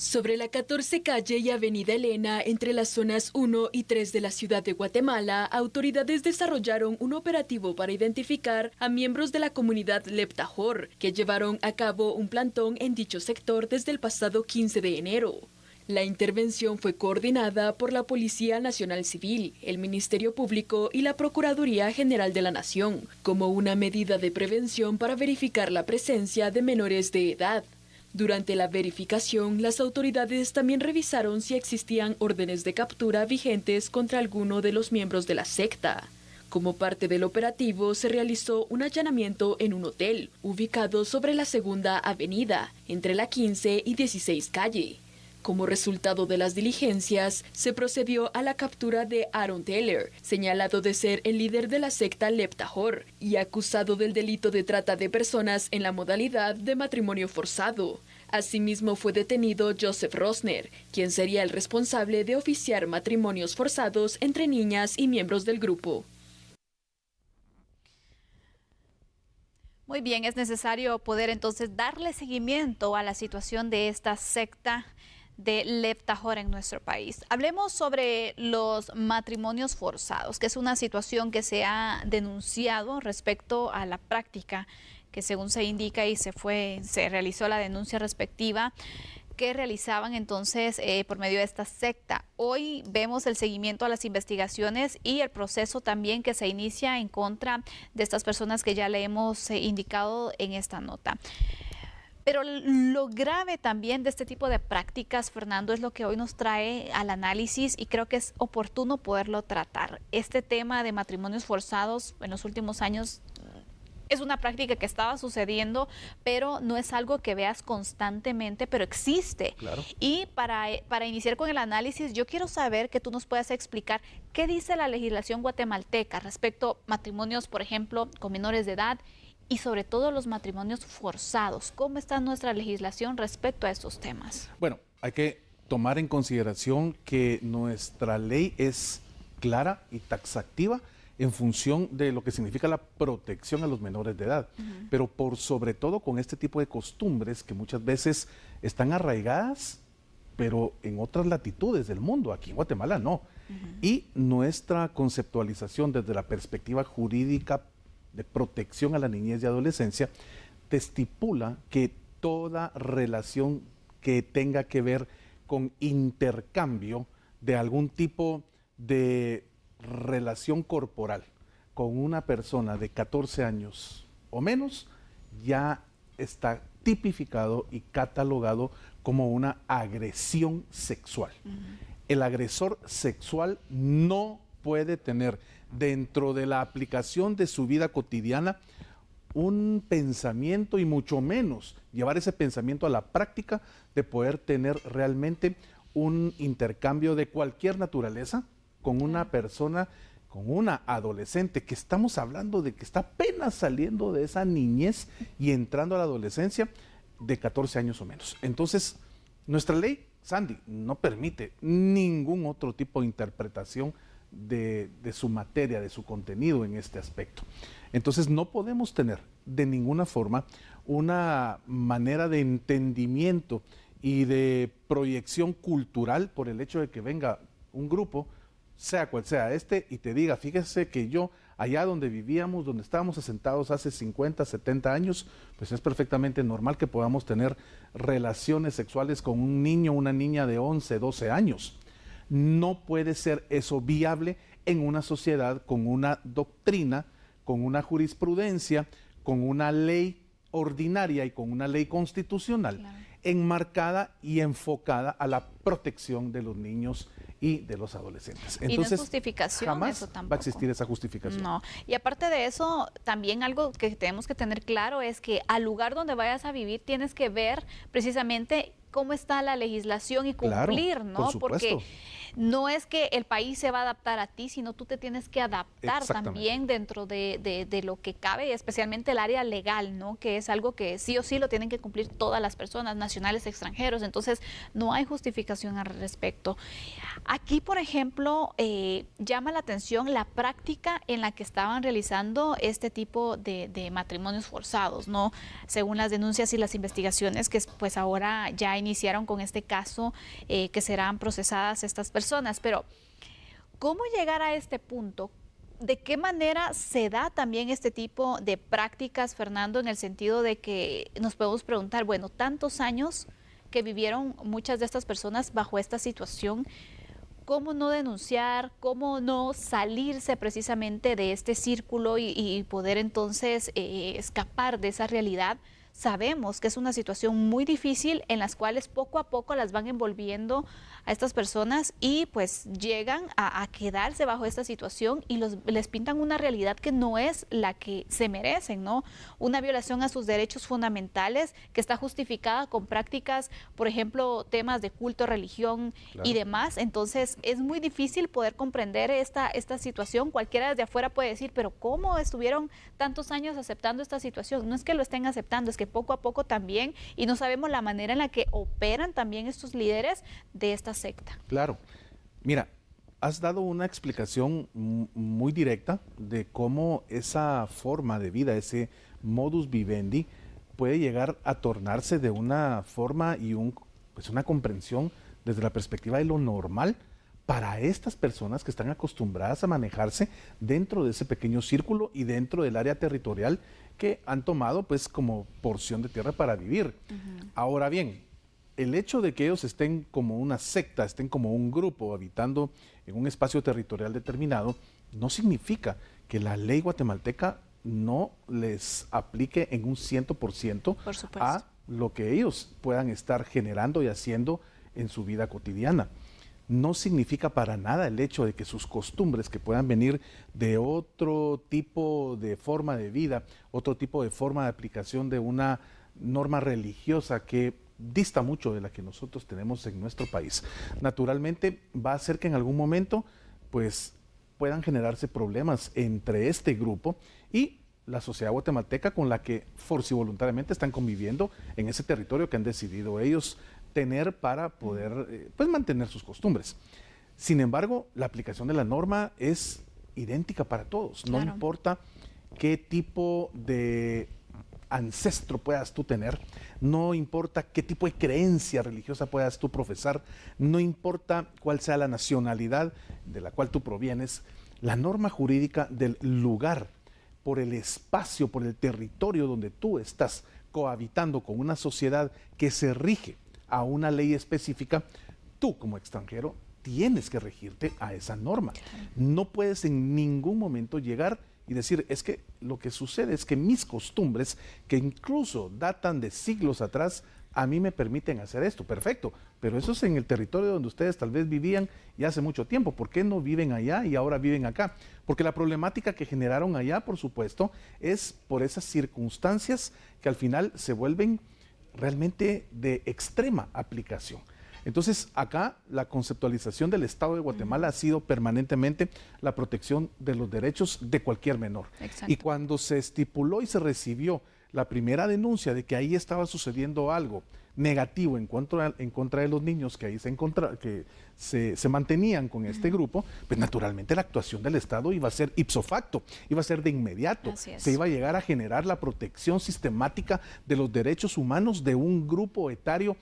Sobre la 14 calle y avenida Elena, entre las zonas 1 y 3 de la ciudad de Guatemala, autoridades desarrollaron un operativo para identificar a miembros de la comunidad Leptajor, que llevaron a cabo un plantón en dicho sector desde el pasado 15 de enero. La intervención fue coordinada por la Policía Nacional Civil, el Ministerio Público y la Procuraduría General de la Nación, como una medida de prevención para verificar la presencia de menores de edad. Durante la verificación, las autoridades también revisaron si existían órdenes de captura vigentes contra alguno de los miembros de la secta. Como parte del operativo, se realizó un allanamiento en un hotel, ubicado sobre la Segunda Avenida, entre la 15 y 16 calle. Como resultado de las diligencias, se procedió a la captura de Aaron Taylor, señalado de ser el líder de la secta Leptajor y acusado del delito de trata de personas en la modalidad de matrimonio forzado. Asimismo, fue detenido Joseph Rosner, quien sería el responsable de oficiar matrimonios forzados entre niñas y miembros del grupo. Muy bien, es necesario poder entonces darle seguimiento a la situación de esta secta de Leptajor en nuestro país. Hablemos sobre los matrimonios forzados, que es una situación que se ha denunciado respecto a la práctica que, según se indica y se realizó la denuncia respectiva, que realizaban entonces por medio de esta secta. Hoy vemos el seguimiento a las investigaciones y el proceso también que se inicia en contra de estas personas que ya le hemos indicado en esta nota. Pero lo grave también de este tipo de prácticas, Fernando, es lo que hoy nos trae al análisis y creo que es oportuno poderlo tratar. Este tema de matrimonios forzados en los últimos años es una práctica que estaba sucediendo, pero no es algo que veas constantemente, pero existe. Claro. Y para iniciar con el análisis, yo quiero saber que tú nos puedas explicar qué dice la legislación guatemalteca respecto a matrimonios, por ejemplo, con menores de edad, y sobre todo los matrimonios forzados. ¿Cómo está nuestra legislación respecto a estos temas? Bueno, hay que tomar en consideración que nuestra ley es clara y taxativa en función de lo que significa la protección a los menores de edad, pero por sobre todo con este tipo de costumbres que muchas veces están arraigadas, pero en otras latitudes del mundo, aquí en Guatemala no. Y nuestra conceptualización desde la perspectiva jurídica de protección a la niñez y adolescencia, te estipula que toda relación que tenga que ver con intercambio de algún tipo de relación corporal con una persona de 14 años o menos, ya está tipificado y catalogado como una agresión sexual. El agresor sexual no puede tener dentro de la aplicación de su vida cotidiana un pensamiento y mucho menos llevar ese pensamiento a la práctica de poder tener realmente un intercambio de cualquier naturaleza con una persona, con una adolescente, que estamos hablando de que está apenas saliendo de esa niñez y entrando a la adolescencia de 14 años o menos. Entonces, nuestra ley, Sandy, no permite ningún otro tipo de interpretación de su materia, de su contenido en este aspecto. Entonces no podemos tener de ninguna forma una manera de entendimiento y de proyección cultural por el hecho de que venga un grupo, sea cual sea este, y te diga, fíjese que yo allá donde vivíamos, donde estábamos asentados hace 50, 70 años, pues es perfectamente normal que podamos tener relaciones sexuales con un niño o una niña de 11, 12 años. No puede ser eso viable en una sociedad con una doctrina, con una jurisprudencia, con una ley ordinaria y con una ley constitucional, claro, enmarcada y enfocada a la protección de los niños y de los adolescentes. Entonces, y no es justificación, jamás eso tampoco va a existir esa justificación. No, y aparte de eso, también algo que tenemos que tener claro es que al lugar donde vayas a vivir tienes que ver precisamente cómo está la legislación y cumplir, claro, ¿no? Porque no es que el país se va a adaptar a ti, sino tú te tienes que adaptar también dentro de lo que cabe, especialmente el área legal, ¿no? Que es algo que sí o sí lo tienen que cumplir todas las personas, nacionales, extranjeros. Entonces, no hay justificación al respecto. Aquí, por ejemplo, llama la atención la práctica en la que estaban realizando este tipo de matrimonios forzados, ¿no? Según las denuncias y las investigaciones que pues ahora ya iniciaron con este caso, que serán procesadas estas personas. Pero, ¿cómo llegar a este punto? ¿De qué manera se da también este tipo de prácticas, Fernando, en el sentido de que nos podemos preguntar, bueno, tantos años que vivieron muchas de estas personas bajo esta situación, ¿cómo no denunciar, cómo no salirse precisamente de este círculo y poder entonces escapar de esa realidad? Sabemos que es una situación muy difícil en las cuales poco a poco las van envolviendo a estas personas y pues llegan a quedarse bajo esta situación y les pintan una realidad que no es la que se merecen, ¿no? Una violación a sus derechos fundamentales que está justificada con prácticas, por ejemplo, temas de culto, religión, claro, y demás. Entonces es muy difícil poder comprender esta situación. Cualquiera desde afuera puede decir, pero ¿cómo estuvieron tantos años aceptando esta situación? No es que lo estén aceptando, es que poco a poco también, y no sabemos la manera en la que operan también estos líderes de esta secta. Claro. Mira, has dado una explicación muy directa de cómo esa forma de vida, ese modus vivendi, puede llegar a tornarse de una forma y pues una comprensión desde la perspectiva de lo normal para estas personas que están acostumbradas a manejarse dentro de ese pequeño círculo y dentro del área territorial que han tomado pues como porción de tierra para vivir. Ahora bien, el hecho de que ellos estén como una secta, estén como un grupo habitando en un espacio territorial determinado, no significa que la ley guatemalteca no les aplique en un 100% a lo que ellos puedan estar generando y haciendo en su vida cotidiana. No significa para nada el hecho de que sus costumbres, que puedan venir de otro tipo de forma de vida, otro tipo de forma de aplicación de una norma religiosa que dista mucho de la que nosotros tenemos en nuestro país, naturalmente va a hacer que en algún momento pues puedan generarse problemas entre este grupo y la sociedad guatemalteca con la que voluntariamente están conviviendo en ese territorio que han decidido ellos tener para poder pues mantener sus costumbres. Sin embargo, la aplicación de la norma es idéntica para todos. Claro. No importa qué tipo de ancestro puedas tú tener, no importa qué tipo de creencia religiosa puedas tú profesar, no importa cuál sea la nacionalidad de la cual tú provienes, la norma jurídica del lugar, por el espacio, por el territorio donde tú estás cohabitando con una sociedad que se rige a una ley específica, tú como extranjero tienes que regirte a esa norma. No puedes en ningún momento llegar y decir, es que lo que sucede es que mis costumbres, que incluso datan de siglos atrás, a mí me permiten hacer esto. Perfecto, pero eso es en el territorio donde ustedes tal vez vivían ya hace mucho tiempo. ¿Por qué no viven allá y ahora viven acá? Porque la problemática que generaron allá, por supuesto, es por esas circunstancias que al final se vuelven realmente de extrema aplicación. Entonces, acá la conceptualización del Estado de Guatemala ha sido permanentemente la protección de los derechos de cualquier menor. Exacto. Y cuando se estipuló y se recibió la primera denuncia de que ahí estaba sucediendo algo negativo en contra de los niños que ahí se mantenían con este grupo, pues naturalmente la actuación del Estado iba a ser ipso facto, iba a ser de inmediato. Se iba a llegar a generar la protección sistemática de los derechos humanos de un grupo etario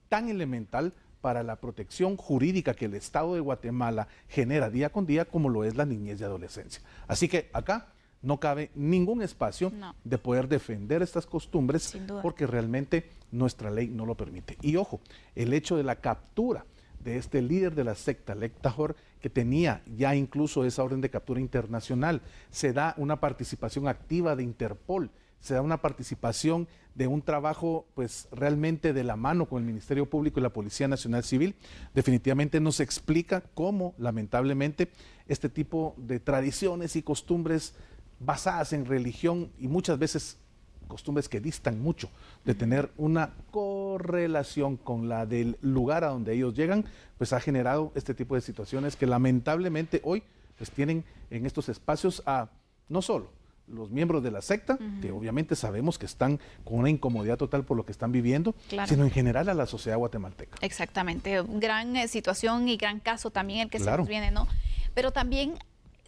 tan elemental para la protección jurídica que el Estado de Guatemala genera día con día, como lo es la niñez y adolescencia. Así que acá no cabe ningún espacio de poder defender estas costumbres porque realmente nuestra ley no lo permite. Y ojo, el hecho de la captura de este líder de la secta, Leptahor, que tenía ya incluso esa orden de captura internacional, se da una participación activa de Interpol, se da una participación de un trabajo pues realmente de la mano con el Ministerio Público y la Policía Nacional Civil, definitivamente nos explica cómo lamentablemente este tipo de tradiciones y costumbres basadas en religión y muchas veces costumbres que distan mucho de tener una correlación con la del lugar a donde ellos llegan, pues ha generado este tipo de situaciones que lamentablemente hoy pues tienen en estos espacios a no solo los miembros de la secta, que obviamente sabemos que están con una incomodidad total por lo que están viviendo, sino en general a la sociedad guatemalteca. Exactamente, gran situación y gran caso también el que se nos viene, ¿no? Pero también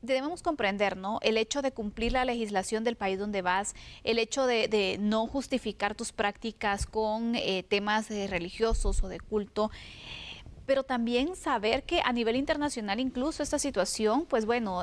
debemos comprender, ¿no? El hecho de cumplir la legislación del país donde vas, el hecho de no justificar tus prácticas con temas religiosos o de culto, pero también saber que a nivel internacional incluso esta situación, pues bueno,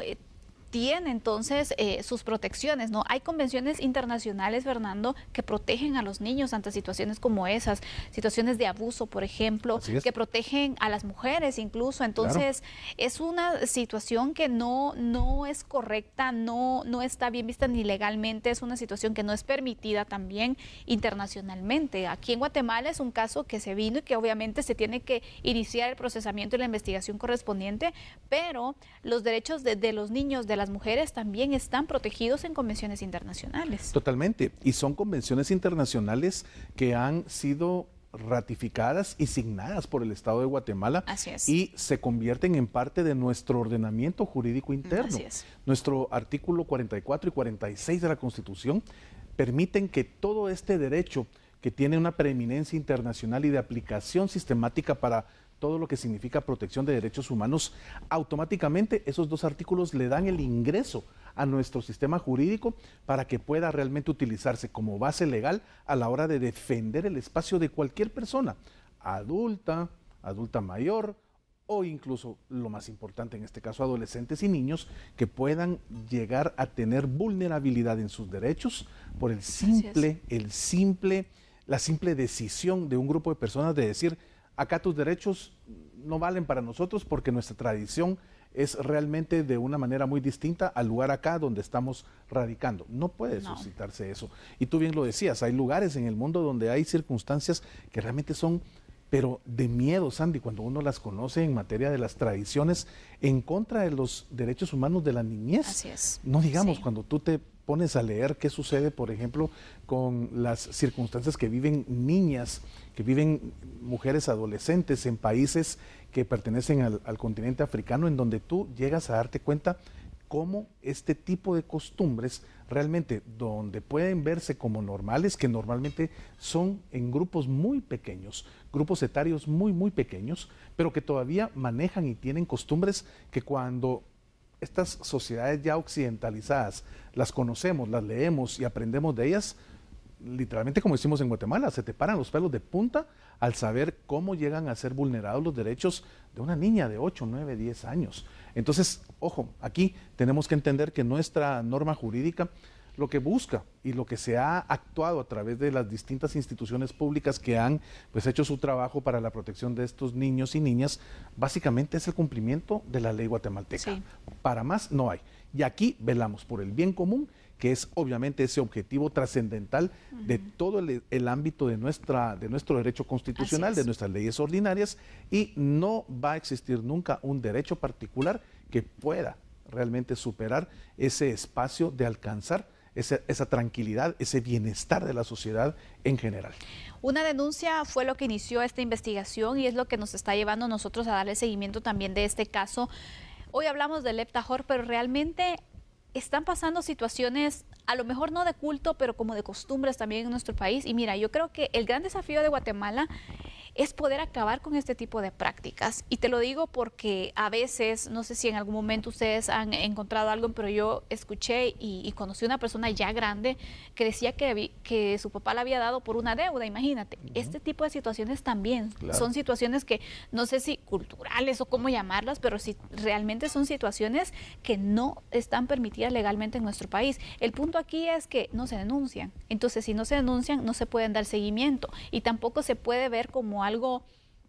tiene entonces sus protecciones, ¿no? Hay convenciones internacionales, Fernando, que protegen a los niños ante situaciones como esas, situaciones de abuso, por ejemplo, que protegen a las mujeres incluso. Entonces, es una situación que no es correcta, no está bien vista ni legalmente, es una situación que no es permitida también internacionalmente. Aquí en Guatemala es un caso que se vino y que obviamente se tiene que iniciar el procesamiento y la investigación correspondiente, pero los derechos de los niños, de las mujeres también están protegidos en convenciones internacionales. Totalmente, y son convenciones internacionales que han sido ratificadas y signadas por el Estado de Guatemala. Así es. Y se convierten en parte de nuestro ordenamiento jurídico interno. Así es. Nuestro artículo 44 y 46 de la Constitución permiten que todo este derecho que tiene una preeminencia internacional y de aplicación sistemática para todo lo que significa protección de derechos humanos, automáticamente esos dos artículos le dan el ingreso a nuestro sistema jurídico para que pueda realmente utilizarse como base legal a la hora de defender el espacio de cualquier persona, adulta, adulta mayor o incluso, lo más importante en este caso, adolescentes y niños que puedan llegar a tener vulnerabilidad en sus derechos por la simple decisión de un grupo de personas de decir: acá tus derechos no valen para nosotros porque nuestra tradición es realmente de una manera muy distinta al lugar acá donde estamos radicando. No puede suscitarse eso. Y tú bien lo decías, hay lugares en el mundo donde hay circunstancias que realmente son, pero de miedo, Sandy, cuando uno las conoce en materia de las tradiciones en contra de los derechos humanos de la niñez. Así es. No digamos, cuando tú te pones a leer qué sucede, por ejemplo, con las circunstancias que viven niñas, que viven mujeres adolescentes en países que pertenecen al continente africano, en donde tú llegas a darte cuenta cómo este tipo de costumbres realmente, donde pueden verse como normales, que normalmente son en grupos muy pequeños, grupos etarios muy pequeños, pero que todavía manejan y tienen costumbres que cuando estas sociedades ya occidentalizadas las conocemos, las leemos y aprendemos de ellas, literalmente como decimos en Guatemala, se te paran los pelos de punta al saber cómo llegan a ser vulnerados los derechos de una niña de 8, 9, 10 años. Entonces, ojo, aquí tenemos que entender que nuestra norma jurídica lo que busca y lo que se ha actuado a través de las distintas instituciones públicas que han hecho su trabajo para la protección de estos niños y niñas, básicamente es el cumplimiento de la ley guatemalteca. Para más no hay. Y aquí velamos por el bien común, que es obviamente ese objetivo trascendental de todo el ámbito de nuestro derecho constitucional, de nuestras leyes ordinarias, y no va a existir nunca un derecho particular que pueda realmente superar ese espacio de alcanzar esa tranquilidad, ese bienestar de la sociedad en general. Una denuncia fue lo que inició esta investigación y es lo que nos está llevando a nosotros a darle seguimiento también de este caso. Hoy hablamos del Leptajor, pero realmente están pasando situaciones, a lo mejor no de culto, pero como de costumbres también en nuestro país. Y mira, yo creo que el gran desafío de Guatemala es poder acabar con este tipo de prácticas. Y te lo digo porque a veces, no sé si en algún momento ustedes han encontrado algo, pero yo escuché y conocí a una persona ya grande que decía que su papá le había dado por una deuda, imagínate. Este tipo de situaciones también son situaciones que no sé si culturales o cómo llamarlas, pero sí realmente son situaciones que no están permitidas legalmente en nuestro país. El punto aquí es que no se denuncian. Entonces, si no se denuncian, no se pueden dar seguimiento y tampoco se puede ver como algo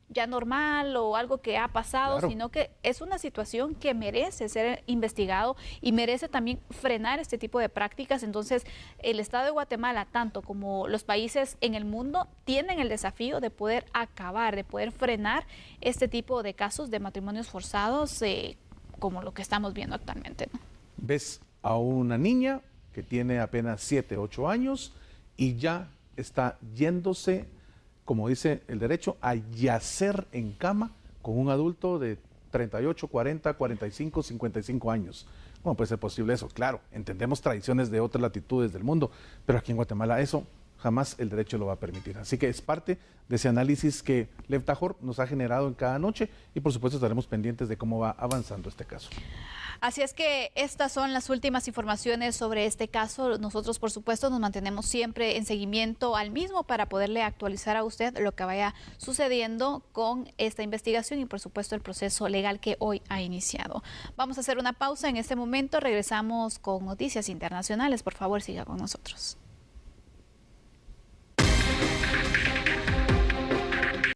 ya normal o algo que ha pasado, sino que es una situación que merece ser investigado y merece también frenar este tipo de prácticas. Entonces, el Estado de Guatemala, tanto como los países en el mundo, tienen el desafío de poder acabar, de poder frenar este tipo de casos de matrimonios forzados, como lo que estamos viendo actualmente, ¿no? Ves a una niña que tiene apenas 7, 8 años y ya está yéndose, como dice el derecho, a yacer en cama con un adulto de 38, 40, 45, 55 años. ¿Cómo puede ser posible eso? Claro, entendemos tradiciones de otras latitudes del mundo, pero aquí en Guatemala eso jamás el derecho lo va a permitir. Así que es parte de ese análisis que Leptajor nos ha generado en cada noche y por supuesto estaremos pendientes de cómo va avanzando este caso. Así es que estas son las últimas informaciones sobre este caso. Nosotros, por supuesto, nos mantenemos siempre en seguimiento al mismo para poderle actualizar a usted lo que vaya sucediendo con esta investigación y, por supuesto, el proceso legal que hoy ha iniciado. Vamos a hacer una pausa en este momento. Regresamos con noticias internacionales. Por favor, siga con nosotros.